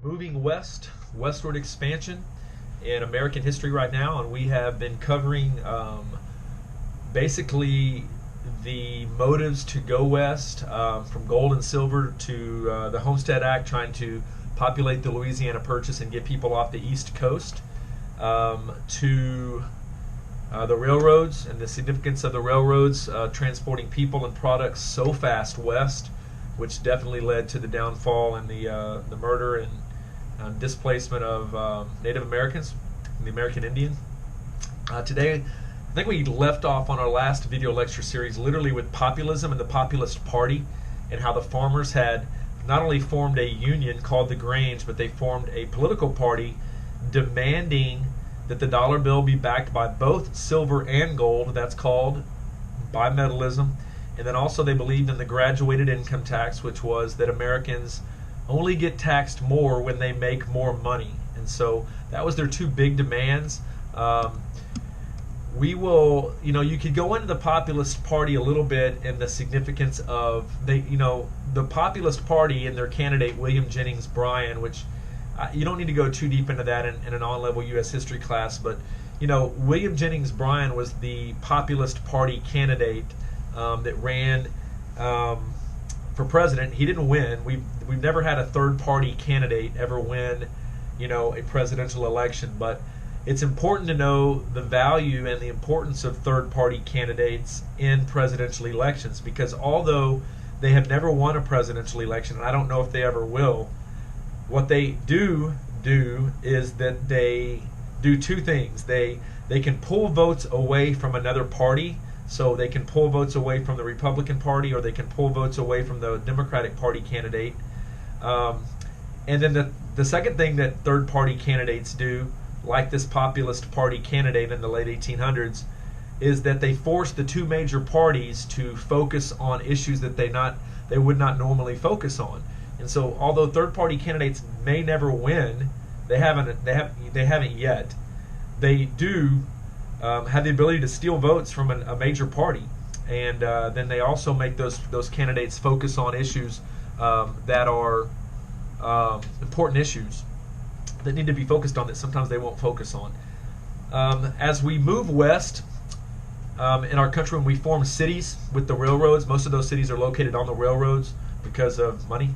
Moving west, westward expansion in American history right now, and we have been covering basically the motives to go west, from gold and silver to the Homestead Act, trying to populate the Louisiana Purchase and get people off the East Coast, to the railroads and the significance of the railroads transporting people and products so fast west, which definitely led to the downfall and the murder and displacement of Native Americans, the American Indian. Today, I think we left off on our last video lecture series literally with populism and the Populist Party, and how the farmers had not only formed a union called the Grange, but they formed a political party demanding that the dollar bill be backed by both silver and gold. That's called bimetallism. And then also they believed in the graduated income tax, which was that Americans only get taxed more when they make more money. And so that was their two big demands. We will, you could go into the Populist Party a little bit and the significance of the Populist Party and their candidate William Jennings Bryan, which you don't need to go too deep into that in an on-level U.S. history class, but William Jennings Bryan was the Populist Party candidate that ran for president. He didn't win. We've never had a third-party candidate ever win, a presidential election. But it's important to know the value and the importance of third-party candidates in presidential elections, because although they have never won a presidential election, and I don't know if they ever will, what they do is that they do two things. They can pull votes away from another party. So they can pull votes away from the Republican Party, or they can pull votes away from the Democratic Party candidate. And then the second thing that third-party candidates do, like this Populist Party candidate in the late 1800s, is that they force the two major parties to focus on issues that they would not normally focus on. And so, although third-party candidates may never win, they haven't yet. They do have the ability to steal votes from a major party, and then they also make those candidates focus on issues that are important issues that need to be focused on that sometimes they won't focus on. As we move west in our country, when we form cities with the railroads, most of those cities are located on the railroads because of money.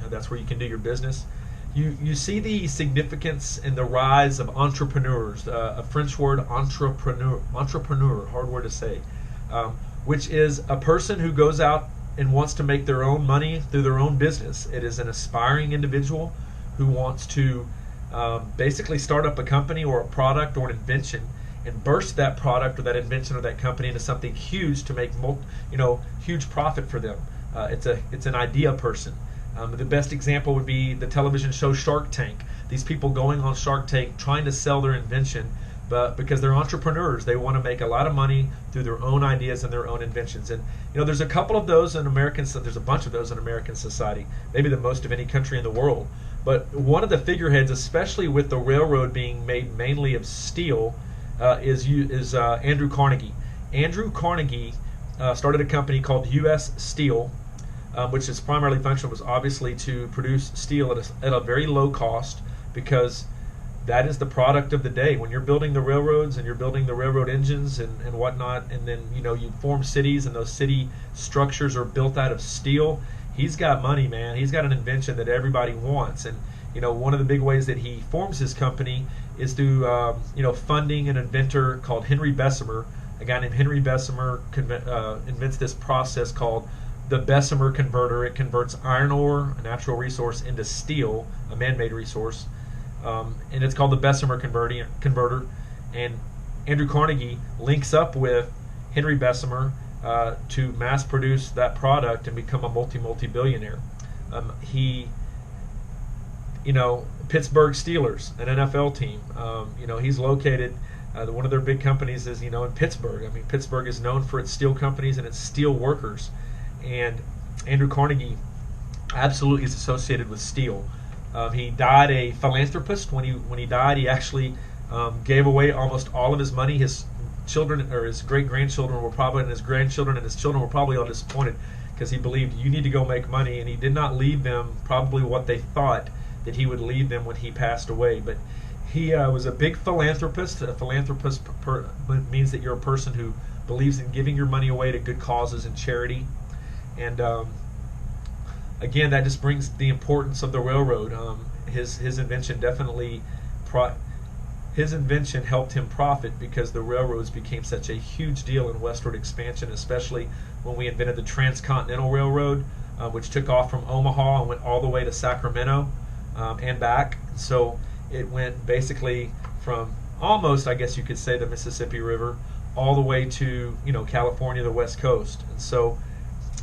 That's where you can do your business. You see the significance in the rise of entrepreneurs, a French word, entrepreneur, hard word to say, which is a person who goes out and wants to make their own money through their own business. It is an aspiring individual who wants to basically start up a company or a product or an invention and burst that product or that invention or that company into something huge to make huge profit for them. It's an idea person. The best example would be the television show Shark Tank. These people going on Shark Tank trying to sell their invention, but because they're entrepreneurs, they want to make a lot of money through their own ideas and their own inventions. And there's a couple of those in there's a bunch of those in American society, maybe the most of any country in the world. But one of the figureheads, especially with the railroad being made mainly of steel, is Andrew Carnegie. Andrew Carnegie started a company called U.S. Steel, which its primarily function was obviously to produce steel at a very low cost, because that is the product of the day. When you're building the railroads and you're building the railroad engines and whatnot, and then you form cities and those city structures are built out of steel, he's got money, man. He's got an invention that everybody wants. And one of the big ways that he forms his company is through funding an inventor called Henry Bessemer. A guy named Henry Bessemer invents this process called the Bessemer converter. It converts iron ore, a natural resource, into steel, a man-made resource, and it's called the Bessemer converter. And Andrew Carnegie links up with Henry Bessemer to mass produce that product and become a multi-billionaire. Pittsburgh Steelers, an NFL team. He's located. One of their big companies is in Pittsburgh. I mean, Pittsburgh is known for its steel companies and its steel workers. And Andrew Carnegie absolutely is associated with steel. He died a philanthropist. When he died, he actually gave away almost all of his money. His children, or his great-grandchildren, were probably, and his grandchildren and his children were probably all disappointed, because he believed you need to go make money, and he did not leave them probably what they thought that he would leave them when he passed away. But he was a big philanthropist. A philanthropist means that you're a person who believes in giving your money away to good causes and charity. And again, that just brings the importance of the railroad. His invention definitely his invention helped him profit because the railroads became such a huge deal in westward expansion, especially when we invented the Transcontinental Railroad, which took off from Omaha and went all the way to Sacramento and back. So it went basically from almost, I guess you could say, the Mississippi River all the way to, California, the West Coast. And so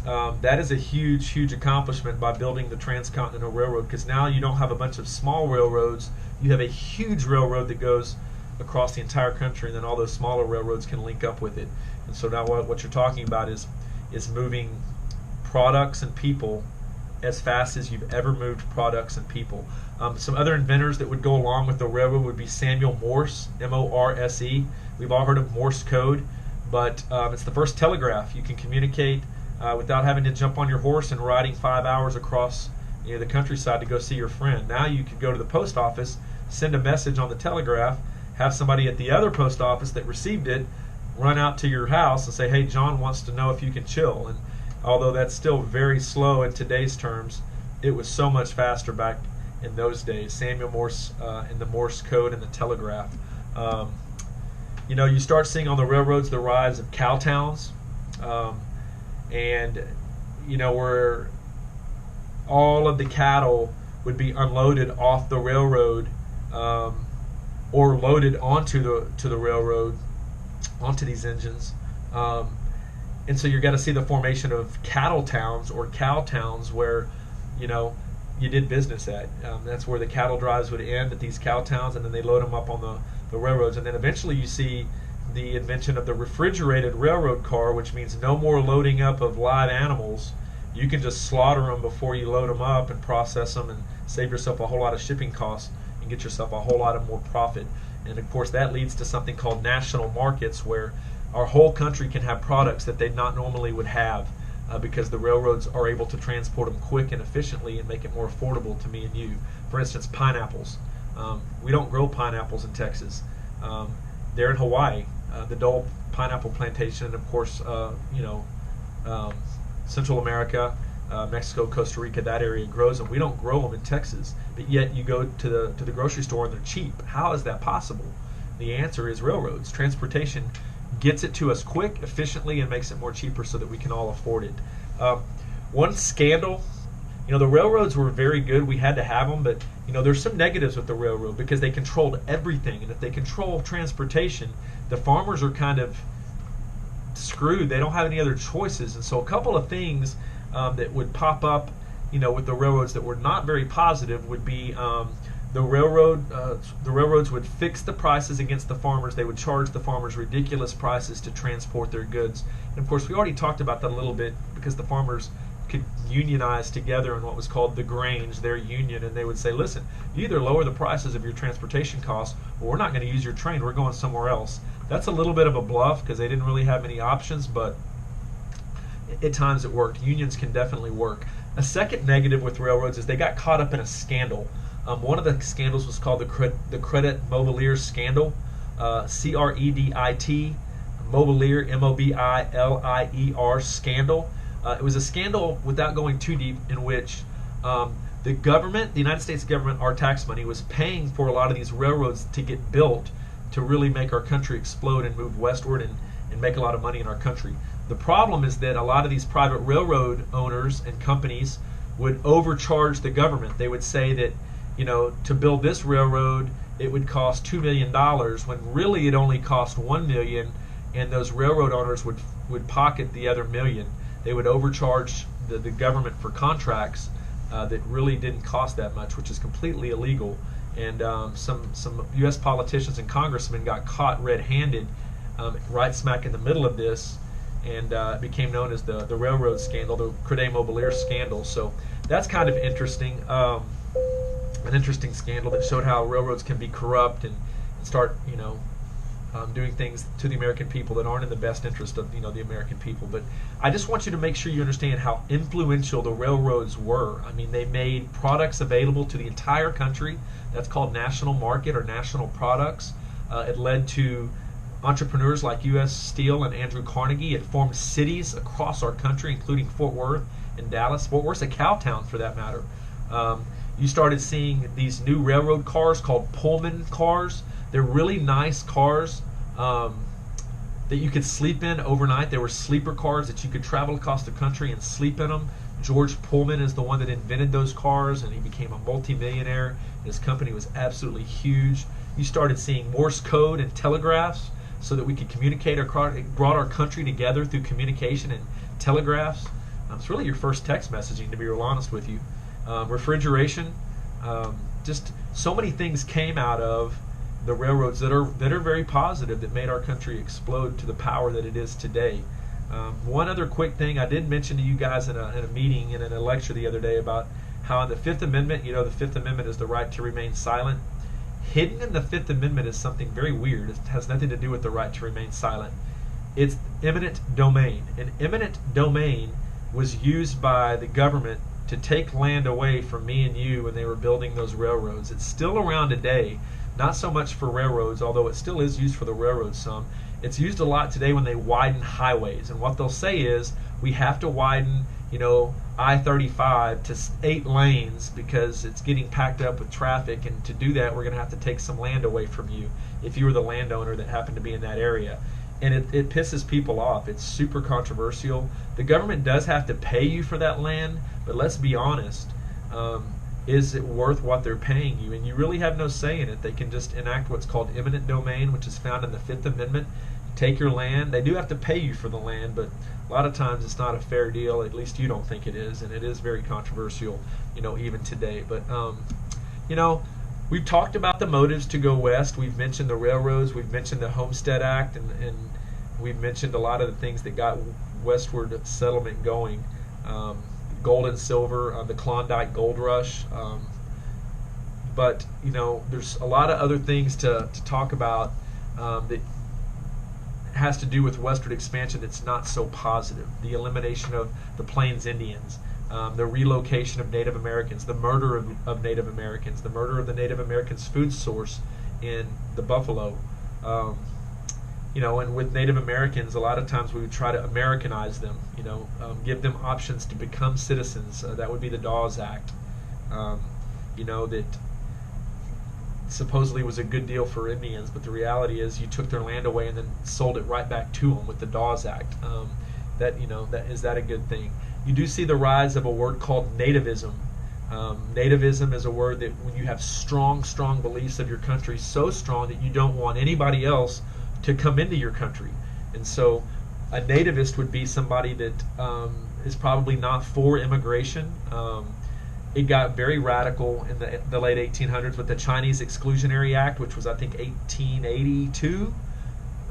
that is a huge, huge accomplishment by building the Transcontinental Railroad, because now you don't have a bunch of small railroads. You have a huge railroad that goes across the entire country, and then all those smaller railroads can link up with it. And so now what you're talking about is moving products and people as fast as you've ever moved products and people. Some other inventors that would go along with the railroad would be Samuel Morse, M-O-R-S-E. We've all heard of Morse code, but it's the first telegraph. You can communicate without having to jump on your horse and riding 5 hours across the countryside to go see your friend. Now you could go to the post office, send a message on the telegraph, have somebody at the other post office that received it run out to your house and say, hey, John wants to know if you can chill. And although that's still very slow in today's terms, it was so much faster back in those days. Samuel Morse and the Morse code and the telegraph. You start seeing on the railroads the rise of cow towns, and where all of the cattle would be unloaded off the railroad or loaded onto the railroad, onto these engines. And so you're going to see the formation of cattle towns or cow towns where, you did business at. That's where the cattle drives would end, at these cow towns, and then they load them up on the railroads. And then eventually you see the invention of the refrigerated railroad car, which means no more loading up of live animals. You can just slaughter them before you load them up and process them and save yourself a whole lot of shipping costs and get yourself a whole lot of more profit. And of course that leads to something called national markets, where our whole country can have products that they not normally would have because the railroads are able to transport them quick and efficiently and make it more affordable to me and you. For instance, pineapples. We don't grow pineapples in Texas. They're in Hawaii, the Dole pineapple plantation, and of course, Central America, Mexico, Costa Rica, that area grows them. We don't grow them in Texas, but yet you go to the grocery store and they're cheap. How is that possible? The answer is railroads. Transportation gets it to us quick, efficiently, and makes it more cheaper so that we can all afford it. One scandal, the railroads were very good. We had to have them, but there's some negatives with the railroad because they controlled everything, and if they control transportation, the farmers are kind of screwed. They don't have any other choices. And so a couple of things that would pop up with the railroads that were not very positive would be the railroads would fix the prices against the farmers. They would charge the farmers ridiculous prices to transport their goods. And of course we already talked about that a little bit, because the farmers could unionize together in what was called the Grange, their union, and they would say, listen, you either lower the prices of your transportation costs, or we're not going to use your train, we're going somewhere else. That's a little bit of a bluff because they didn't really have many options, but at times it worked. Unions can definitely work. A second negative with railroads is they got caught up in a scandal. One of the scandals was called the Credit Mobilier scandal, C-R-E-D-I-T, Mobilier, M-O-B-I-L-I-E-R scandal. It was a scandal, without going too deep, in which the government, the United States government, our tax money, was paying for a lot of these railroads to get built to really make our country explode and move westward and make a lot of money in our country. The problem is that a lot of these private railroad owners and companies would overcharge the government. They would say that, to build this railroad, it would cost $2 million, when really it only cost $1 million, and those railroad owners would pocket the other $1 million. They would overcharge the government for contracts that really didn't cost that much, which is completely illegal. And some U.S. politicians and congressmen got caught red-handed right smack in the middle of this, and it became known as the railroad scandal, the Credit Mobilier scandal. So that's kind of interesting, an interesting scandal that showed how railroads can be corrupt and start, doing things to the American people that aren't in the best interest of the American people. But I just want you to make sure you understand how influential the railroads were. I mean, they made products available to the entire country. That's called national market or national products. It led to entrepreneurs like U.S. Steel and Andrew Carnegie. It formed cities across our country, including Fort Worth and Dallas. Fort Worth's a cow town, for that matter. You started seeing these new railroad cars called Pullman cars. They're really nice cars that you could sleep in overnight. They were sleeper cars that you could travel across the country and sleep in them. George Pullman is the one that invented those cars, and he became a multimillionaire. His company was absolutely huge. You started seeing Morse code and telegraphs so that we could communicate. It brought our country together through communication and telegraphs. It's really your first text messaging, to be real honest with you. Refrigeration, just so many things came out of the railroads that are very positive, that made our country explode to the power that it is today. One other quick thing I did mention to you guys in a meeting and in a lecture the other day about how in the Fifth Amendment, the Fifth Amendment is the right to remain silent. Hidden in the Fifth Amendment is something very weird. It has nothing to do with the right to remain silent. It's eminent domain. And eminent domain was used by the government to take land away from me and you when they were building those railroads. It's still around today, not so much for railroads, although it still is used for the railroads some. It's used a lot today when they widen highways. And what they'll say is, we have to widen, I-35 to 8 lanes because it's getting packed up with traffic, and to do that we're going to have to take some land away from you if you were the landowner that happened to be in that area. And it pisses people off. It's super controversial. The government does have to pay you for that land, but let's be honest, is it worth what they're paying you? And you really have no say in it. They can just enact what's called eminent domain, which is found in the Fifth Amendment. Take your land. They do have to pay you for the land, but a lot of times it's not a fair deal. At least you don't think it is, and it is very controversial, even today. But we've talked about the motives to go west. We've mentioned the railroads. We've mentioned the Homestead Act, and we've mentioned a lot of the things that got westward settlement going. Gold and silver, the Klondike Gold Rush. But there's a lot of other things to talk about that has to do with westward expansion that's not so positive. The elimination of the Plains Indians, the relocation of Native Americans, the murder of Native Americans, the murder of the Native Americans' food source in the buffalo. And with Native Americans, a lot of times we would try to Americanize them, give them options to become citizens. That would be the Dawes Act, that supposedly was a good deal for Indians, but the reality is you took their land away and then sold it right back to them with the Dawes Act. That is that a good thing? You do see the rise of a word called nativism. Nativism is a word that when you have strong beliefs of your country, so strong that you don't want anybody else to come into your country. And so a nativist would be somebody that is probably not for immigration. It got very radical in the late 1800s with the Chinese Exclusionary Act, which was, I think, 1882.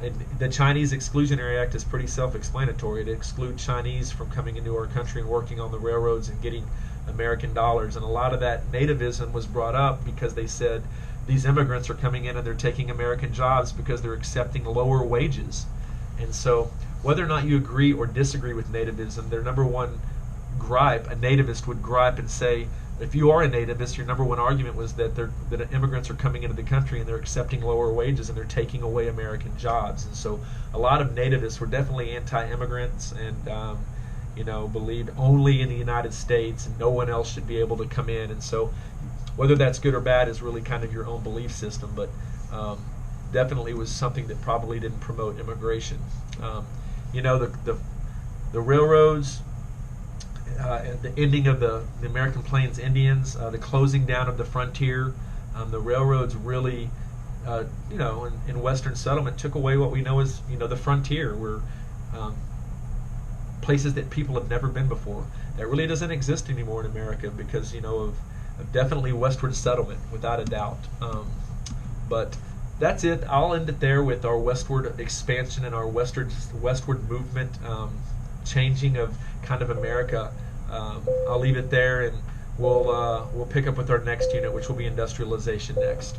And the Chinese Exclusionary Act is pretty self-explanatory. It excludes Chinese from coming into our country and working on the railroads and getting American dollars. And a lot of that nativism was brought up because they said these immigrants are coming in and they're taking American jobs because they're accepting lower wages. And so whether or not you agree or disagree with nativism, their number one gripe, a nativist would gripe and say, if you are a nativist, your number one argument was that immigrants are coming into the country and they're accepting lower wages and they're taking away American jobs. And so a lot of nativists were definitely anti-immigrants and believed only in the United States and no one else should be able to come in. And so whether that's good or bad is really kind of your own belief system, but definitely was something that probably didn't promote immigration. The railroads, the ending of the American Plains Indians, the closing down of the frontier, the railroads really, in Western settlement took away what we know as, the frontier, where places that people have never been before. That really doesn't exist anymore in America because, of definitely westward settlement, without a doubt. But that's it. I'll end it there with our westward expansion and our westward movement, changing of kind of America. I'll leave it there, and we'll pick up with our next unit, which will be industrialization next.